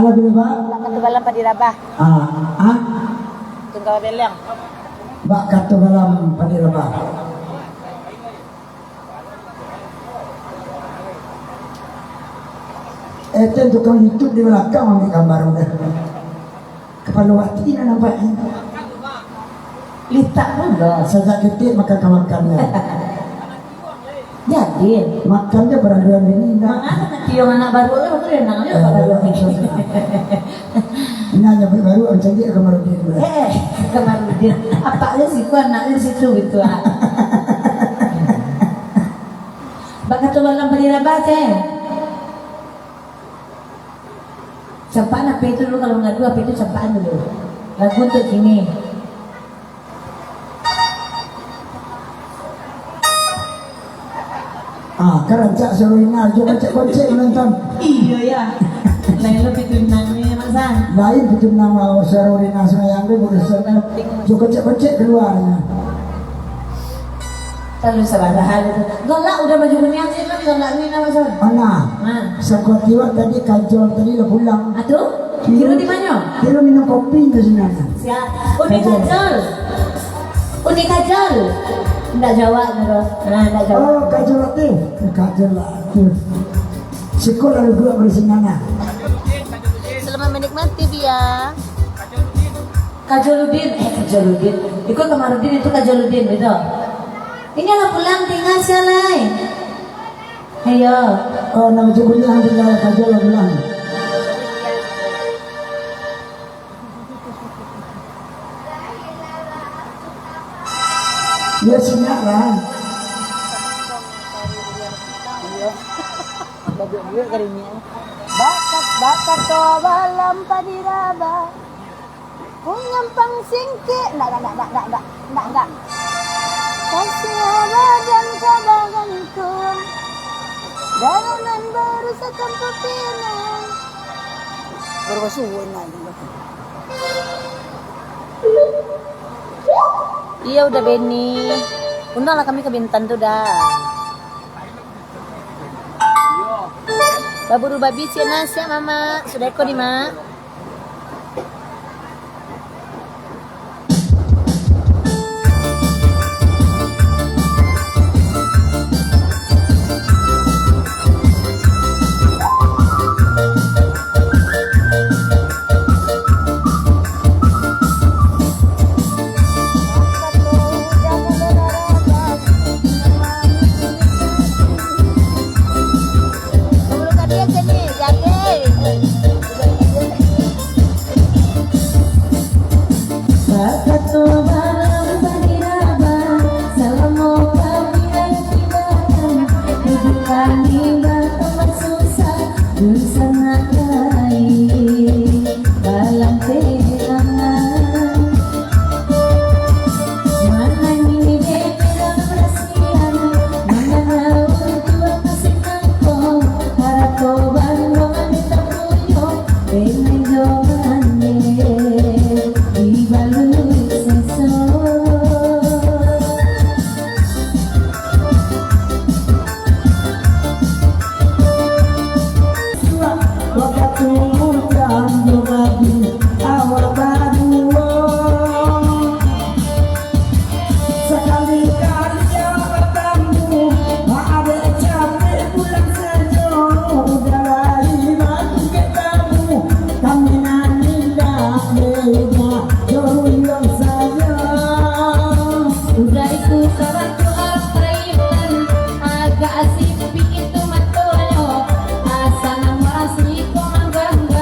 Ala bila ba? Nakatugalan pa diraba. Ah? Tunggal beleng. Ba katugalam padira ba? Itu tukang YouTube di belakang ambil gambar udah. Kepaluati na nampak. Litak juga. Sejak kecil makan makannya. Jadi, Makannya beraduan ini. mengapa tiang anak baru lah betul ya namanya baru itu. Ini hanya baru orang dia kamar dia dulu. Kemarin apa aja sih kok anaknya di situ gitu ah. Bakat tuh malam berdiri baca. Sampaan apa itu dulu kalau ngadu apa itu sampaan dulu. Lagu untuk ini. Kerancak seruinal juga cek menonton. Iya ya. Lain lebih tunangnya Mas San. Lain bikin nama seruinal sayang dia berusaha juga cek keluarnya. Terlalu sabar hal itu. Golak udah baju kuning sih kan golak ini nama San. Mana? Sekuat tiwa tadi kajol tadi lah pulang. Aduh, kira di mana? Kira minum kopi di sini. Siap. Unik kajol. Unik kajol. Nggak jawab terus. Nggak jawab. Oh, kajol latih. Kajol latih. Sekolah lalu dua bersenana. Selamat menikmati dia. Kajoludin. Ikut Kamarudin itu Kajoludin gitu. Ini lah pulang tinggal sialai. Ayo. Oh, nama cukupnya hampir jalan kajol lah pulang. Dia sinyaran. Bakat to balam padiraba. Punyampang singki. Enggak. Kasih abadan kabagantung. Darunan baru setempat pinang. Berwasuhun lagi. Iya udah Benny. Undanglah kami ke Bintan tuh dah. Baburu babi si nasi ya mama. Sudah eko di mak. Agak asik itu matoyo asa nama asli ko manggangga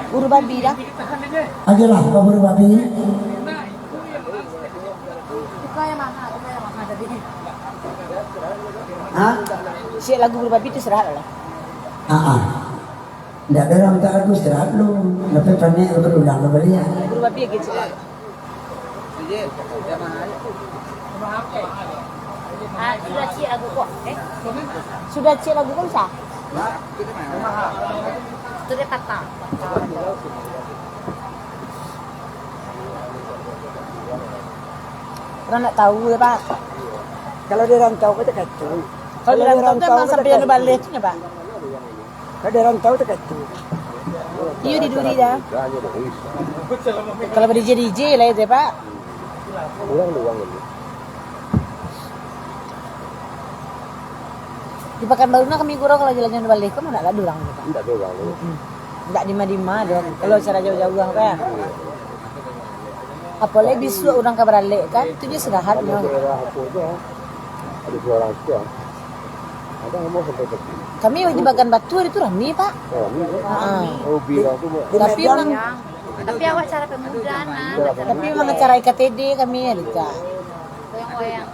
Buru babi dah. Ayolah kabur babi. Kaya mahal tadi. Hah? Si lagu buru babi itu serah lah. Nggak ada orang tak lagu istirahat lu. Tapi panik berulang lo beli ya. Buru babi gitu lah. Sudah cik lagu kok. Sudah cik lagu kok sah? Itu dia kata. Orang nak tahu ya Pak. Kalau dia orang tahu kita kacau. Kalau dia orang tahu kan sampai yang balik tu Pak. Kalau dia orang tahu kita kacau. Iyo di duri dah. Kalau ber DJ lah itu Pak. Uang ini. Di Pekanbaru nak kami kurang kalau jalan-jalan balik kan nak ada orang Pak. Tidak ada uang ini. Tak di mana dong. Kalau cara jauh-jauh kan. Apalagi bisu orang ke balik kan, itu dia serahatnya. Ada dua orang tua. Ada yang mau sampai pergi. Kami di Bagan Batu itu ramai Pak. Oh, bilang tu. Tapi memang Tapi awak cara pemuda nah. tapi memang acara IKTD kami ya Rika. Goyang-goyang.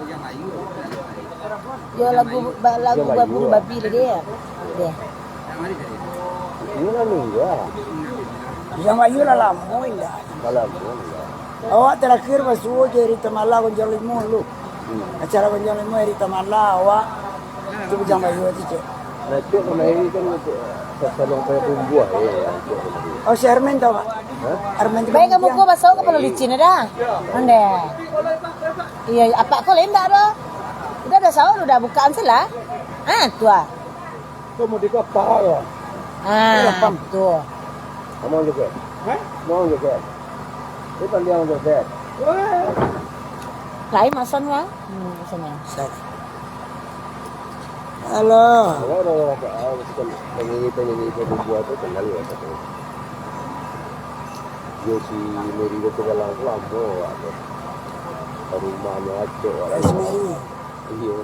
Yo lagu buru babi dia. Dia. Ini kan ya. Yang ayu lah lama indah. Malam. Awak terakhir masuk dari Tamala Gonjang Limo lu. Acara Gonjang Limo dari Tamala awak itu jam ayu itu cek. Nah, itu kena ini kan salong kayak buah ya. Oh si Armen tahu pak? Armen Baik kamu kau basau ke perlu licin dah. Ande. Iya apa kau lendak dah. Udah ada sahur udah bukaan selah. Tua. Kamu di kapal. Tuh. Kamu juga. Mau juga. Itu kan dia juga. Lain masan wang. Sana. Halo. Kalau orang penyanyi buah itu kenal ya. Dia si Mary itu kalau lambo atau rumahnya aja orang. Iya.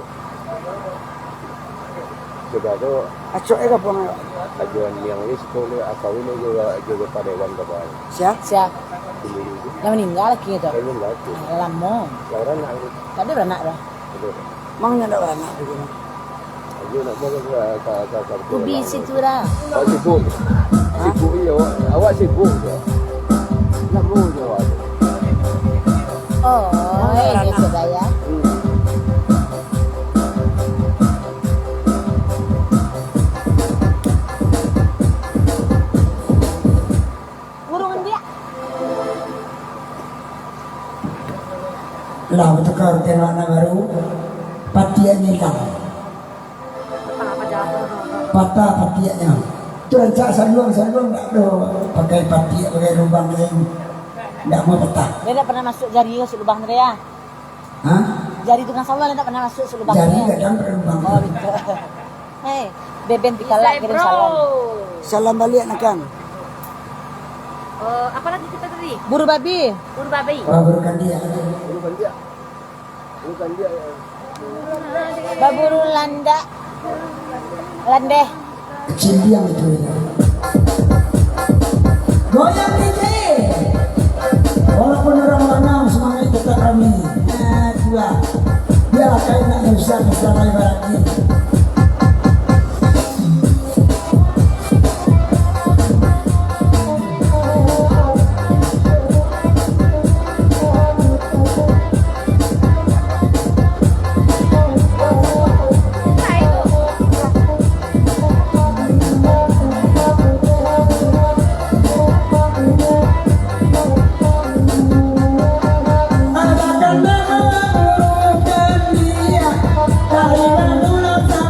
Juga tu Acok ega pun. ajuan yang ini sekolah asal ini juga pada wan kapal. Siap. Siap. Sendiri itu. Yang meninggal lagi itu. Kayaknya enggak tu. Lama. Lawan nak itu. Tadi beranak dah. Mang nyanda anak begini. Ayo nak mau ke Ubi situ dah. awak sibuk. Sibuk iya awak sibuk je. Nak mau je awak. Oh, ini sudah ya. Burungan dia. Lah betul kau anak baru. Patiannya hilang. Patah patiannya. Itu rancak saluang tak ada pakai patiak pakai lubang lain. Tak mau patah. Dia tak pernah masuk jari ke lubang dia. Hah? Jari tukang sawal dia tak pernah masuk lubang Jadi dia. kadang berlubang. Oh, betul. Hei, beben pikalak kirim salam. Salam balik nak kan. Apa lagi kita tadi? Buru babi. Buru babi. Wah bukan dia. Bukan dia. Bukan dia. Baburu landa. Landeh. Kecil dia itu. Goyang DJ. Walaupun orang menang semangat tetap kami. Dua. Biarlah kau nak usah bersama ibaratnya. Ada kena bukan dia, tak ada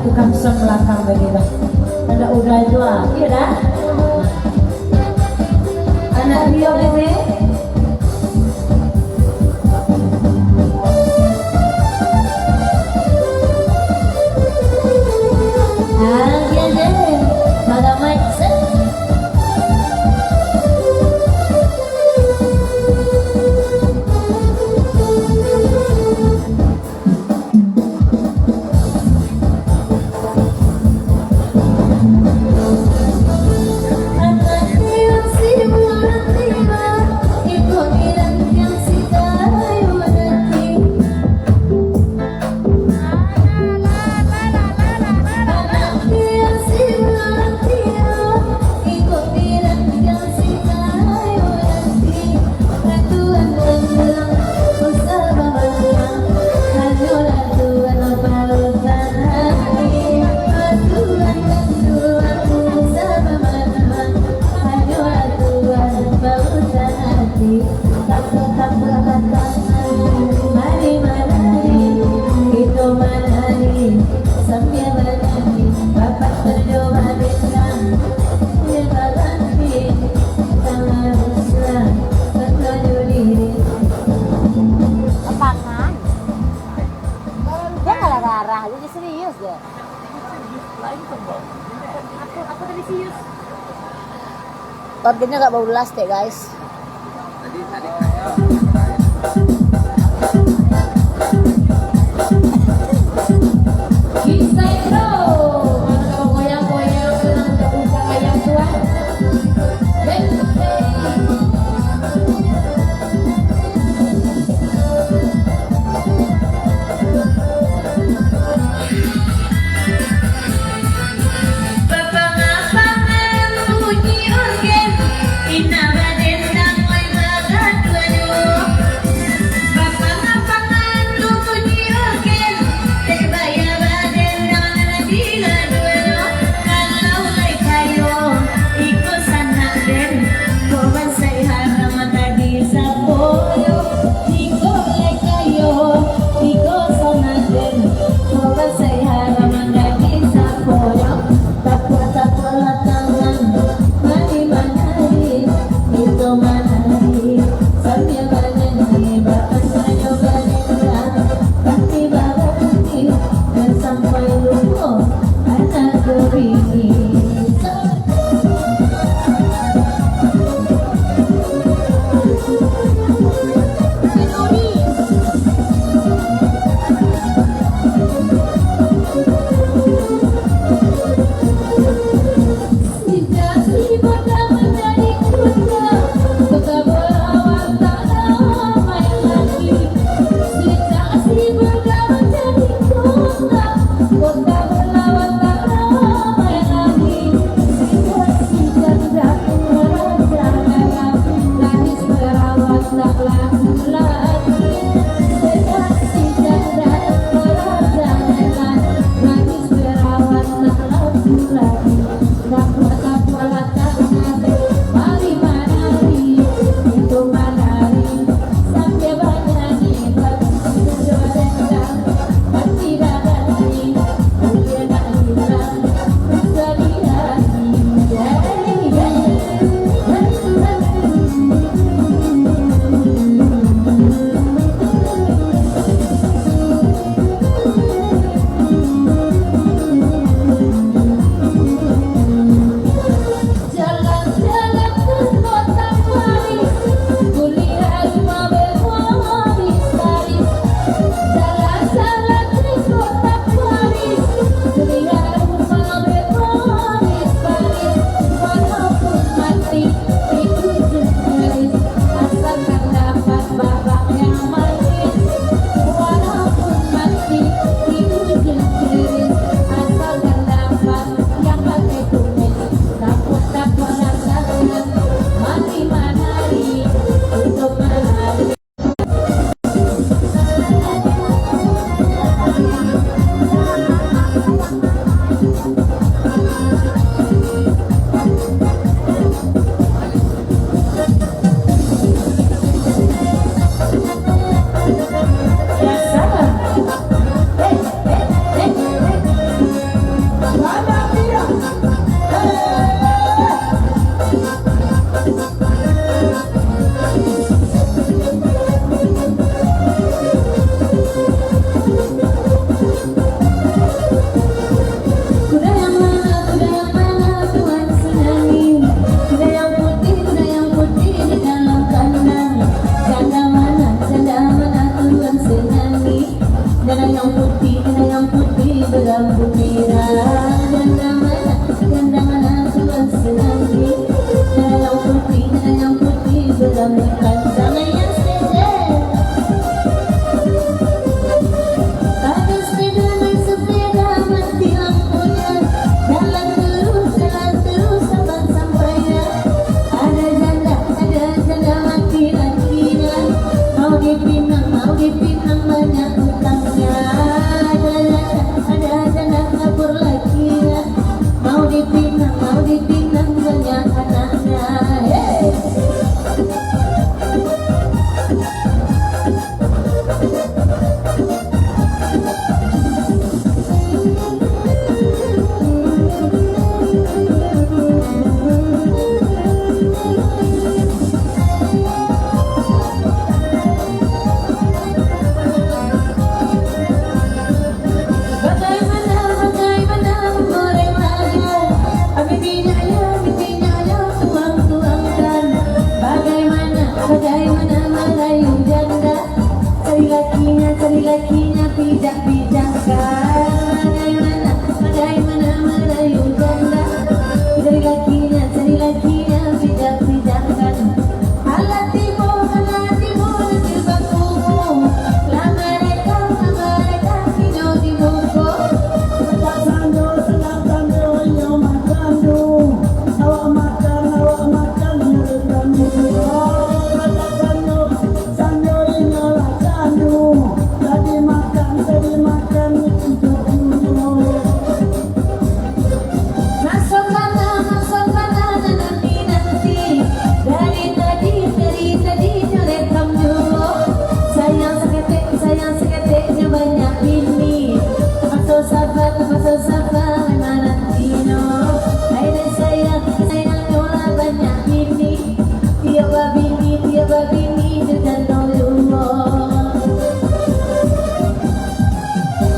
tukang sem belakang begitu. Ada udah itu iya dah. Anak dia bebe. Dia deh. Pada mic set. Targetnya gak bau last ya guys. lampu merah, janda mana tuan senanti, dalam putih beramaikan damai yang sejahtera. Pada sepeda naik sepeda mati lampunya, jalan terus sabar sampainya. Ada janda mati lakinya, mau dipinang banyak utangnya. Ada janda kabur lakinya, mau dipinang banyak anaknya. Hey! Bagaimana menggoreng lada, ambil minyaknya tuang-tuangkan. Bagaimana merayu janda, cari lakinya pijak-pijakkan. Bagaimana merayu janda, cari lakinya pijak-pijakkan. Alat tibo jilbab kuku, lama mereka kino di buku. Masuk kanan nanti dari tadi nyerekam dulu. Sayang seketiknya banyak bini. Pasal sabar Marantino. Hai deh sayang nyola banyak bini. Tiaba bini dan dulu.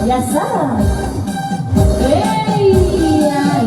Ya salah. Hey, yeah.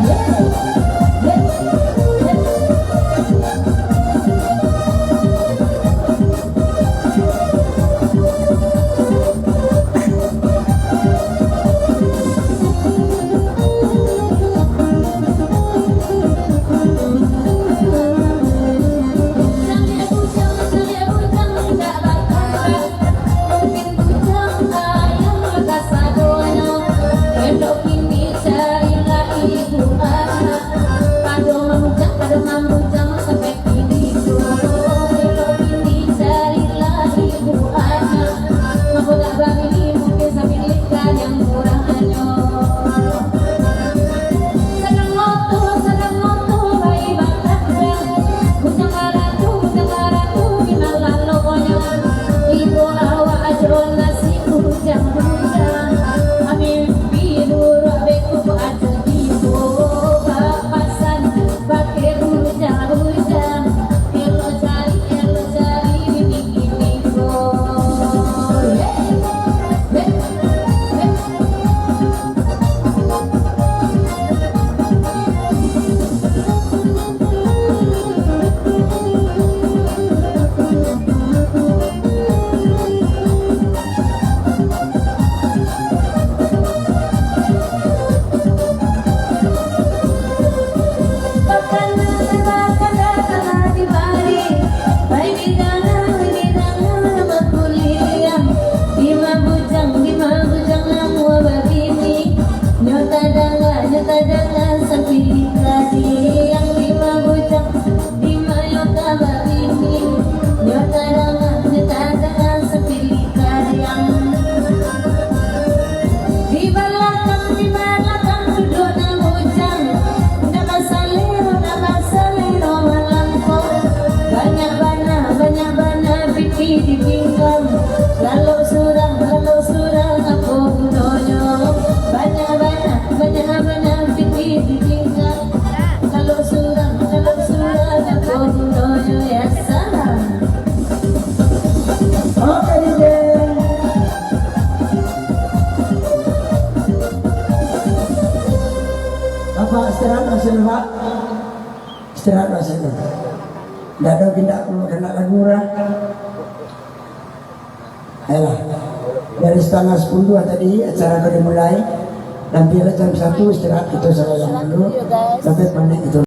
Lalu surang aku gunonyo, banyak pipi di pinggang. Lalu surang aku gunonyo, ya salam. Oke DJ. Bapak istirahat masih Pak. Istirahat masih. Tidak ada pindah perlu kena murah. Ayolah, dari setengah 10 tadi acara sudah dimulai. Nanti jam 1 istirahat itu saya yang dulu. Iya, guys. Sampai panen itu.